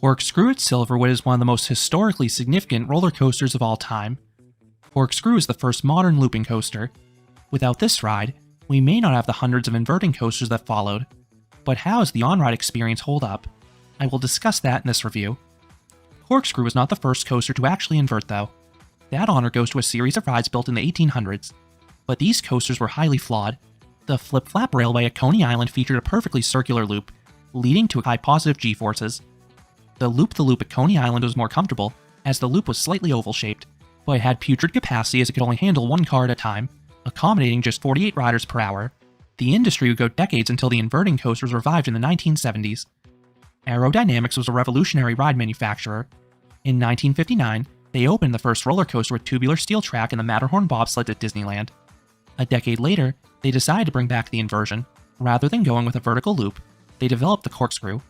Corkscrew at Silverwood is one of the most historically significant roller coasters of all time. Corkscrew is the first modern looping coaster. Without this ride, we may not have the hundreds of inverting coasters that followed. But how does the on-ride experience hold up? I will discuss that in this review. Corkscrew was not the first coaster to actually invert though. That honor goes to a series of rides built in the 1800s. But these coasters were highly flawed. The flip-flap railway at Coney Island featured a perfectly circular loop, leading to high positive g-forces. The loop-the-loop at Coney Island was more comfortable, as the loop was slightly oval-shaped, but it had putrid capacity as it could only handle one car at a time, accommodating just 48 riders per hour. The industry would go decades until the inverting coasters revived in the 1970s. Aerodynamics was a revolutionary ride manufacturer. In 1959, they opened the first roller coaster with tubular steel track in the Matterhorn bobsled at Disneyland. A decade later, they decided to bring back the inversion. Rather than going with a vertical loop, they developed the Corkscrew.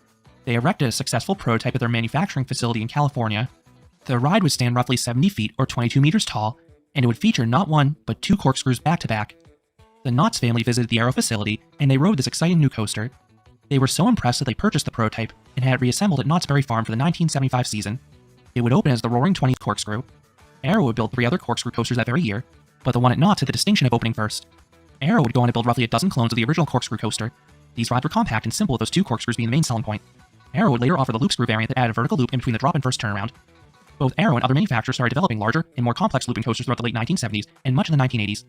They erected a successful prototype at their manufacturing facility in California. The ride would stand roughly 70 feet or 22 meters tall, and it would feature not one, but two corkscrews back-to-back. The Knotts family visited the Aero facility, and they rode this exciting new coaster. They were so impressed that they purchased the prototype and had it reassembled at Knott's Berry Farm for the 1975 season. It would open as the Roaring 20s Corkscrew. Aero would build 3 other corkscrew coasters that very year, but the one at Knott's had the distinction of opening first. Aero would go on to build roughly a dozen clones of the original corkscrew coaster. These rides were compact and simple, with those two corkscrews being the main selling point. Aero would later offer the loop screw variant that added a vertical loop in between the drop and first turnaround. Both Aero and other manufacturers started developing larger and more complex looping coasters throughout the late 1970s and much of the 1980s.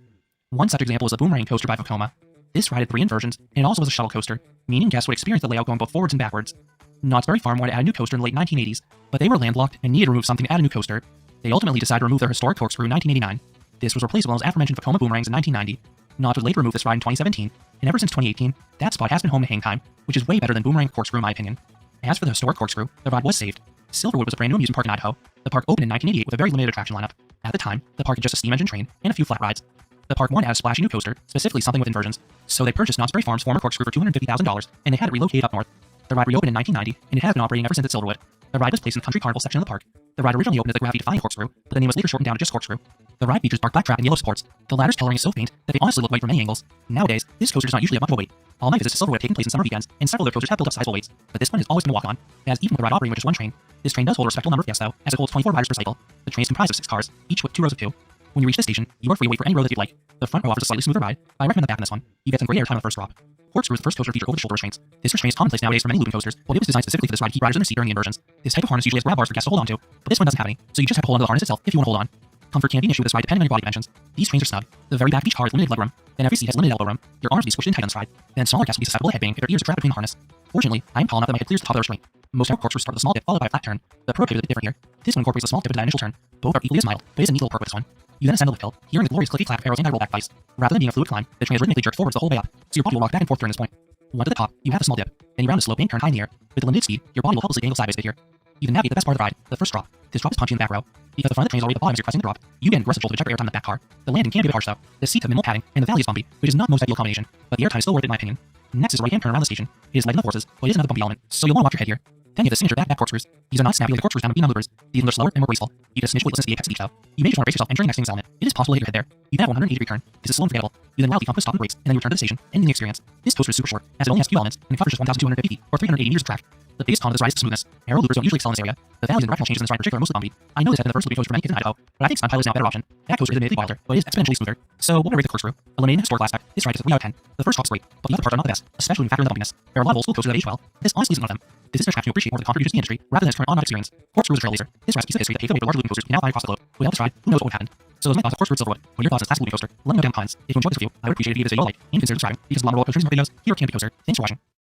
One such example was the Boomerang coaster by Vekoma. This ride had 3 inversions, and it also was a shuttle coaster, meaning guests would experience the layout going both forwards and backwards. Knott's Berry Farm wanted to add a new coaster in the late 1980s, but they were landlocked and needed to remove something to add a new coaster. They ultimately decided to remove their historic corkscrew in 1989. This was replaced with those aforementioned Vekoma Boomerangs in 1990. Knott's would later remove this ride in 2017, and ever since 2018, that spot has been home to hang time, which is way better than Boomerang Corkscrew in my opinion. As for the historic Corkscrew, the ride was saved. Silverwood was a brand new amusement park in Idaho. The park opened in 1988 with a very limited attraction lineup. At the time, the park had just a steam engine train and a few flat rides. The park wanted to add a splashy new coaster, specifically something with inversions, so they purchased Knott's Berry Farm's former Corkscrew for $250,000, and they had it relocated up north. The ride reopened in 1990, and it has been operating ever since at Silverwood. The ride was placed in the Country Carnival section of the park. The ride originally opened as the gravity-defying Corkscrew, but the name was later shortened down to just Corkscrew. The ride features dark black track and yellow supports. The latter's coloring is so faint that they honestly look white from many angles. Nowadays, this coaster does not usually have much of a wait. All my visits to Silverwood have taken place in summer weekends, and several of their coasters have built up sizable waits, but this one has always been a walk-on, as even with the ride operating with just one train. This train does hold a respectable number of guests though, as it holds 24 riders per cycle. The train is comprised of 6 cars, each with 2 rows of 2. When you reach the station, you are free to wait for any row that you'd like. The front row offers a slightly smoother ride, but I recommend the back in this one. You get some great airtime on the first drop. Corkscrew is the first coaster to feature over-the-shoulder restraints. This restraint is commonplace nowadays for many looping coasters, but it was designed specifically for this ride to keep riders in their seat during the inversions. This type of harness usually has grab bars for guests to hold onto, but this one doesn't have any, so you just have to hold onto the harness itself if you want to hold on. Comfort can be an issue with this ride depending on your body dimensions. These trains are snug. The very back of each car has limited legroom, then every seat has limited elbow room. Your arms will be squished in tight on this ride. Then smaller guests will be susceptible to headbanging if their ears are trapped between the harness. Fortunately, I am tall enough that my head clears the top of the restraint. Most air corkscrews start with a small dip followed by a flat turn. The prototype is a bit different here. This one incorporates a small dip into that initial turn. Both are equally as mild, but it's a neat little perk with this one. You then ascend the lift hill, hearing the glorious clicky clack of Aero's anti-rollback device. Rather than being a fluid climb, the train is rhythmically jerked forwards the whole way up, so your body will rock back and forth during this point. Once at the top, you have a small dip, then you round a slope and turn high in the air. With limited speed, your body will helplessly angle sideways a bit here. You then navigate the best part of the ride, the first drop. This drop is punchy in the back row. Because the front of the train is already at the bottom as you're pressing the drop, you get an aggressive jolt of ejector airtime in the back car. The landing can be a bit harsh though. The seats have minimal padding, and the valley is bumpy, which is not the most ideal combination, but the airtime is still worth it in my opinion. Next is a right-hand turn around the station. It is light in the forces, but it is another bumpy element, so you'll want to watch your head here. Then you have the signature back corkscrews. These are not snappy like the corkscrews down with beam loopers. These ones are slower and more graceful. You get a smidge weightlessness to the apex of each though. You may just want to brace yourself entering the next thing's element. It is possible to hit your head there. You then have a 180-degree turn. This is slow and forgettable. You then wildly come to a stop and brakes, and then you return to the station, ending the experience. This coaster is super short, as it only has few elements, and it covers just 1,250 feet, or 380 meters of track. The biggest con of this ride is the smoothness. Aero loopers don't usually excel in this area. The values and directional changes in this ride in particular are mostly bumpy. I know this has been the first looping coaster for many kids in Idaho, but I think Sun Pilot is now a better option. That coaster is admittedly wilder, but it is exponentially smoother. So what would I rate the Corkscrew? Eliminating the historical aspect, this ride gets a 3 out of 10. The first drop's great, but the other parts are not the best, especially when you factor in the bumpiness. There are a lot of old school coasters that age well. This honestly isn't one of them. This is an attraction to appreciate more of the contributions to the industry, rather than its current on-ride experience. Corkscrew is a trailblazer. This ride's a piece of history that paved the way for larger looping coasters to be now flying across the globe. Without this ride, who knows what would have happened. So those are my thoughts of Corkscrew at Silverwood. What are your thoughts on this classic looping coaster? Let me know down in the comments. If you enjoyed this review, I would appreciate it if you give this video a like and consider subscribing, because there's a lot more local coasters and videos here at Canobie Coaster. Thanks for watching.